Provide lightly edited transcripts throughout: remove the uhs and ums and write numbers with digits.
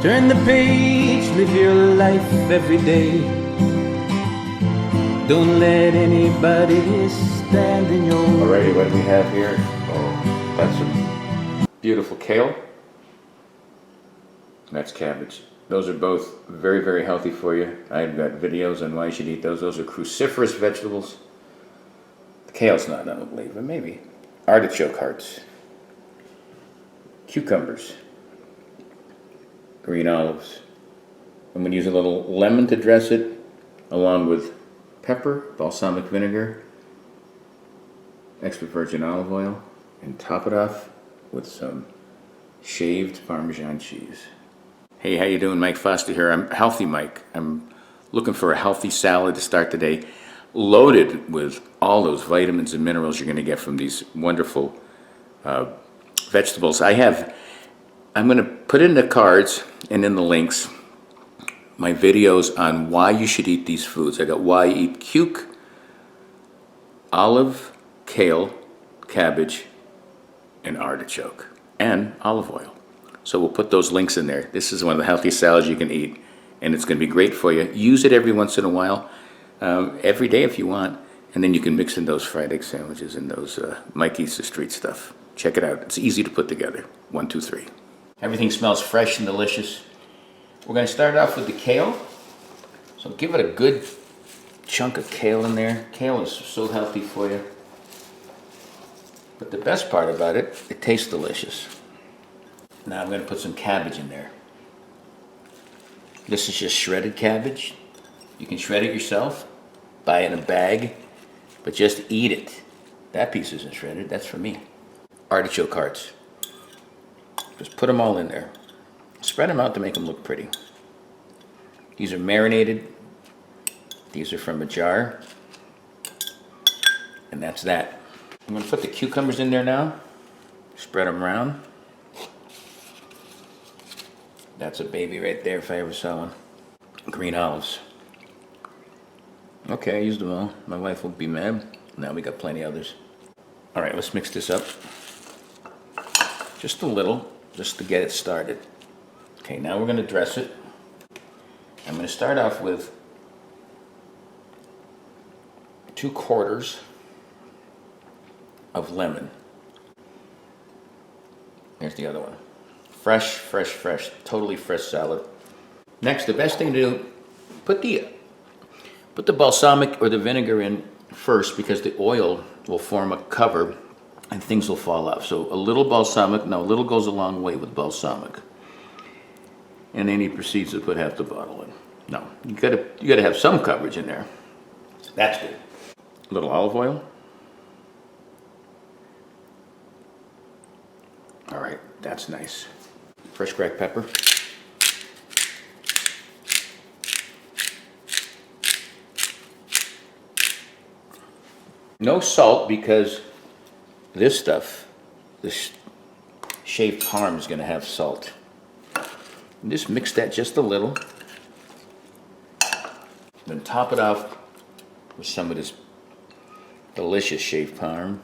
Turn the page, live your life every day. Don't let anybody stand in your way. Alrighty, what do we have here? Oh, that's some beautiful kale. That's cabbage. Those are both very, very healthy for you. I've got videos on why you should eat those. Those are cruciferous vegetables. The kale's not, I don't believe, but maybe. Artichoke hearts. Cucumbers. Green olives. I'm going to use a little lemon to dress it, along with pepper, balsamic vinegar, extra virgin olive oil, and top it off with some shaved Parmesan cheese. Hey, how you doing? Mike Foster here. I'm Healthy Mike. I'm looking for a healthy salad to start the day, loaded with all those vitamins and minerals you're going to get from these wonderful vegetables. I'm going to put in the cards and in the links my videos on why you should eat these foods. I got why you eat cuke, olive, kale, cabbage, and artichoke, and olive oil. So we'll put those links in there. This is one of the healthiest salads you can eat, and it's going to be great for you. Use it every once in a while, every day if you want, and then you can mix in those fried egg sandwiches and those Mike Eats the Street stuff. Check it out. It's easy to put together. 1, 2, 3. Everything smells fresh and delicious. We're going to start off with the kale. So give it a good chunk of kale in there. Kale is so healthy for you. But the best part about it, it tastes delicious. Now I'm going to put some cabbage in there. This is just shredded cabbage. You can shred it yourself, buy it in a bag, but just eat it. That piece isn't shredded, that's for me. Artichoke hearts. Just put them all in there. Spread them out to make them look pretty. These are marinated. These are from a jar. And that's that. I'm going to put the cucumbers in there now. Spread them around. That's a baby right there if I ever saw one. Green olives. Okay, I used them all. My wife will be mad. Now we got plenty others. All right, let's mix this up. Just a little, just to get it started. Okay, now we're going to dress it. I'm going to start off with 2/4 of lemon. Here's the other one. Fresh, fresh, fresh, totally fresh salad. Next, the best thing to do, put the balsamic or the vinegar in first, because the oil will form a cover and things will fall off. So a little balsamic, now a little goes a long way with balsamic. And then he proceeds to put half the bottle in. No, you gotta have some coverage in there. That's good. A little olive oil. All right, that's nice. Fresh cracked pepper. No salt, because this stuff, this shaved parm, is going to have salt. And just mix that just a little. Then top it off with some of this delicious shaved parm.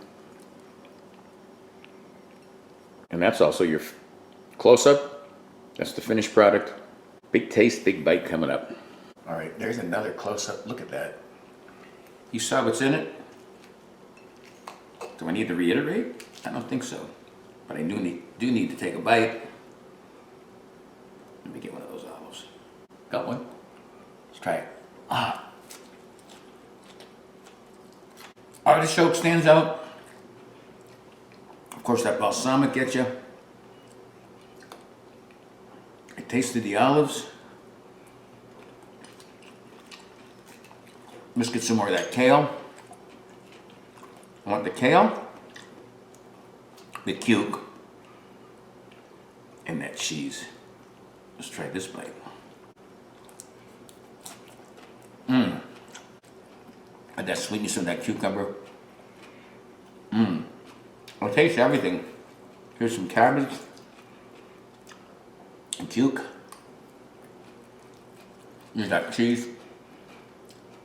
And that's also your close-up. That's the finished product. Big taste, big bite coming up. All right, there's another close-up. Look at that. You saw what's in it? Do I need to reiterate? I don't think so. But I do need to take a bite. Let me get one of those olives. Got one? Let's try it. Artichoke stands out. Of course, that balsamic gets you. I tasted the olives. Let's get some more of that kale. I want the kale, the cuke, and that cheese. Let's try this bite. And that sweetness of that cucumber. I taste everything. Here's some cabbage and cuke. Here's that cheese.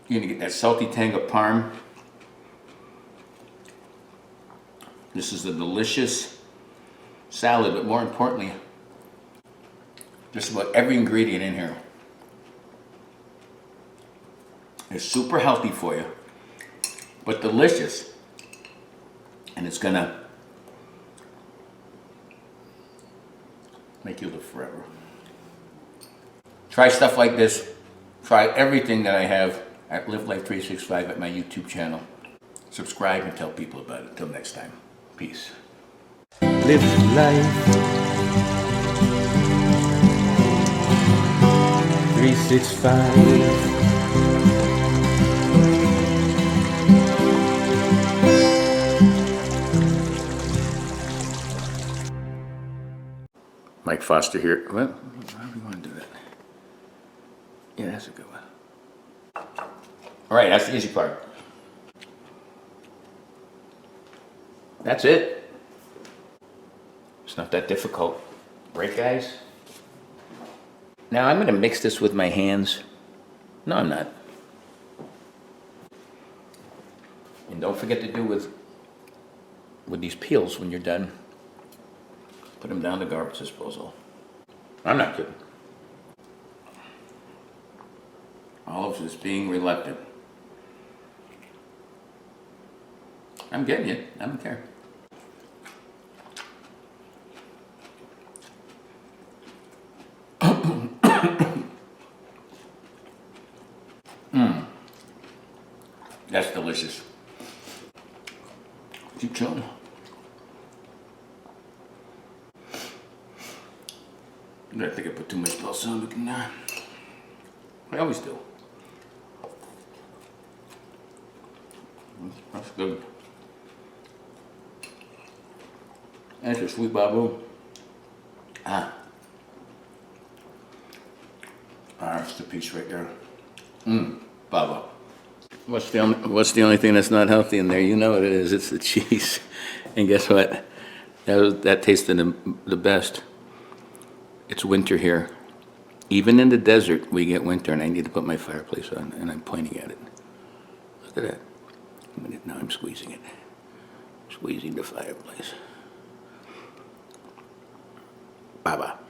You're gonna get that salty tang of parm. This is a delicious salad, but more importantly, just about every ingredient in here. It's super healthy for you, but delicious. And it's gonna make you live forever. Try stuff like this. Try everything that I have at Live Life 365 at my YouTube channel. Subscribe and tell people about it. Till next time. Peace. Live life 365. Mike Foster here. Well, how do we want to do that? Yeah, that's a good one. All right, that's the easy part. That's it. It's not that difficult. Right, guys? Now I'm going to mix this with my hands. No, I'm not. And don't forget to do with these peels when you're done. Put them down the garbage disposal. I'm not kidding. Olives is being reluctant. I'm getting you. I don't care. That's delicious. Keep chewing. I think I put too much balsamic in there. I always do. That's good. That's a sweet babu. That's the piece right there. Baba. What's the only thing that's not healthy in there? You know what it is. It's the cheese. And guess what? That tasted the best. It's winter here. Even in the desert, we get winter, and I need to put my fireplace on, and I'm pointing at it. Look at that. Now I'm squeezing it. Squeezing the fireplace. Baba.